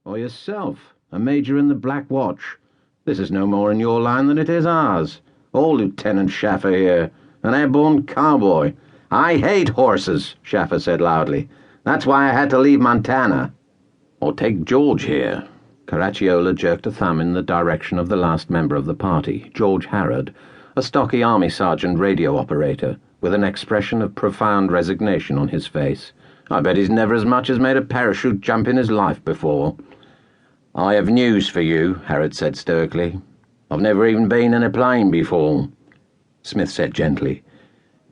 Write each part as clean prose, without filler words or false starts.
Or yourself, a major in the Black Watch. This is no more in your line than it is ours. Or Lieutenant Schaffer here, an airborne cowboy. I hate horses, Schaffer said loudly. That's why I had to leave Montana. Or take George here. Caracciolo jerked a thumb in the direction of the last member of the party, George Harrod, a stocky army sergeant radio operator, with an expression of profound resignation on his face. I bet he's never as much as made a parachute jump in his life before. I have news for you, Harrod said stoically. I've never even been in a plane before. Smith said gently,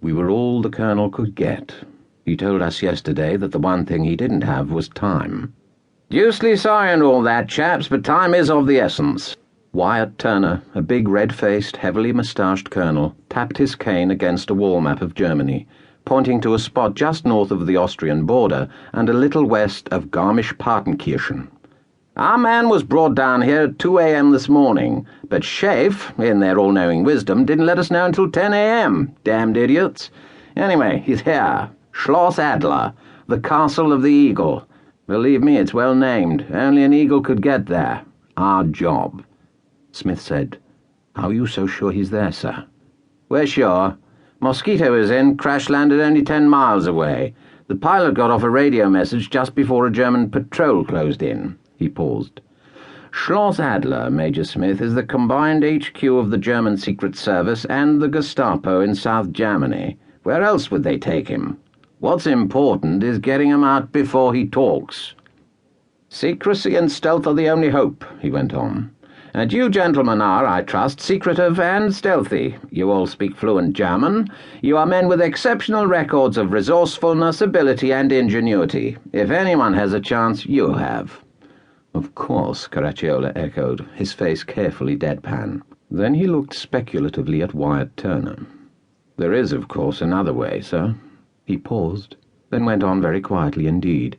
We were all the Colonel could get. He told us yesterday that the one thing he didn't have was time. Deucedly sorry and all that, chaps, but time is of the essence. Wyatt Turner, a big red-faced, heavily moustached colonel, tapped his cane against a wall map of Germany, pointing to a spot just north of the Austrian border and a little west of Garmisch-Partenkirchen. Our man was brought down here at 2 a.m. this morning, but Schaeff, in their all-knowing wisdom, didn't let us know until 10 a.m. Damned idiots. Anyway, he's here. Schloss Adler, the Castle of the Eagle. Believe me, it's well named. Only an eagle could get there. Our job. Smith said, How are you so sure he's there, sir? We're sure. Mosquito is in, crash-landed only 10 miles away. The pilot got off a radio message just before a German patrol closed in. He paused. Schloss Adler, Major Smith, is the combined HQ of the German Secret Service and the Gestapo in South Germany. Where else would they take him? What's important is getting him out before he talks. Secrecy and stealth are the only hope, he went on. And you gentlemen are, I trust, secretive and stealthy. You all speak fluent German. You are men with exceptional records of resourcefulness, ability, and ingenuity. If anyone has a chance, you have. Of course, Caracciolo echoed, his face carefully deadpan. Then he looked speculatively at Wyatt Turner. There is, of course, another way, sir. He paused, then went on very quietly indeed.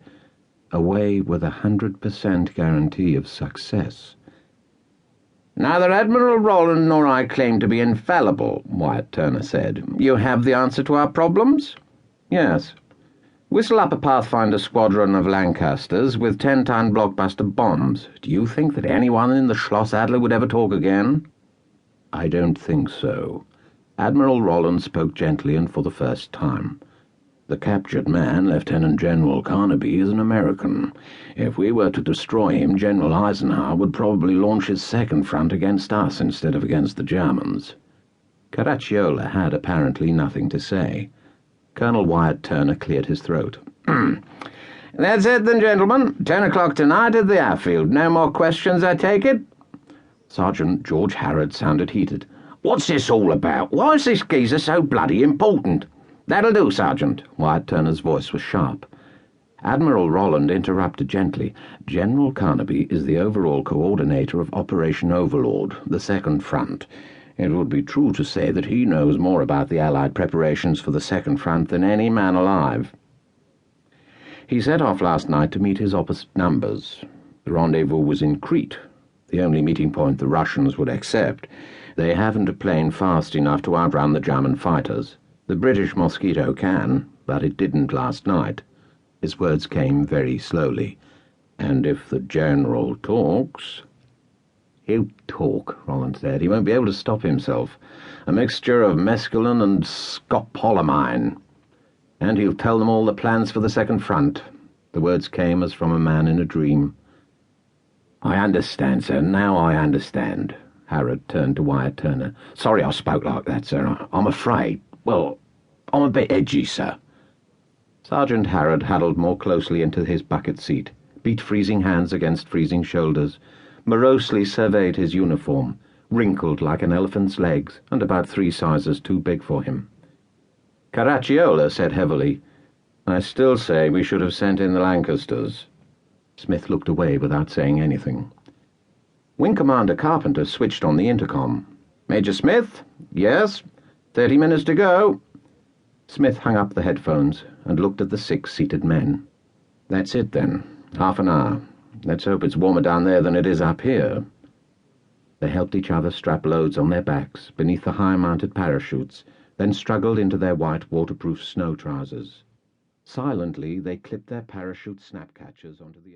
A way with 100% guarantee of success. Neither Admiral Roland nor I claim to be infallible, Wyatt Turner said. You have the answer to our problems? Yes. Whistle up a Pathfinder squadron of Lancasters with 10-ton blockbuster bombs. Do you think that anyone in the Schloss Adler would ever talk again? I don't think so. Admiral Roland spoke gently and for the first time. The captured man, Lieutenant General Carnaby, is an American. If we were to destroy him, General Eisenhower would probably launch his second front against us instead of against the Germans. Caracciolo had apparently nothing to say. Colonel Wyatt Turner cleared his throat. That's it then, gentlemen. 10 o'clock tonight at the airfield. No more questions, I take it? Sergeant George Harrod sounded heated. What's this all about? Why is this geezer so bloody important? That'll do, Sergeant. Wyatt Turner's voice was sharp. Admiral Roland interrupted gently. General Carnaby is the overall coordinator of Operation Overlord, the Second Front. It would be true to say that he knows more about the Allied preparations for the Second Front than any man alive. He set off last night to meet his opposite numbers. The rendezvous was in Crete, the only meeting point the Russians would accept. They haven't a plane fast enough to outrun the German fighters. The British Mosquito can, but it didn't last night. His words came very slowly. And if the General talks... He'll talk, Roland said. He won't be able to stop himself. A mixture of mescaline and scopolamine. And he'll tell them all the plans for the Second Front. The words came as from a man in a dream. I understand, sir. Now I understand. Harrod turned to Wyatt Turner. Sorry I spoke like that, sir. I'm afraid... Well, I'm a bit edgy, sir. Sergeant Harrod huddled more closely into his bucket seat, beat freezing hands against freezing shoulders, morosely surveyed his uniform, wrinkled like an elephant's legs and about 3 sizes too big for him. Caracciolo said heavily, I still say we should have sent in the Lancasters. Smith looked away without saying anything. Wing Commander Carpenter switched on the intercom. Major Smith? Yes? 30 minutes to go. Smith hung up the headphones and looked at the 6 seated men. That's it, then. Half an hour. Let's hope it's warmer down there than it is up here. They helped each other strap loads on their backs beneath the high-mounted parachutes, then struggled into their white waterproof snow trousers. Silently, they clipped their parachute snap catchers onto the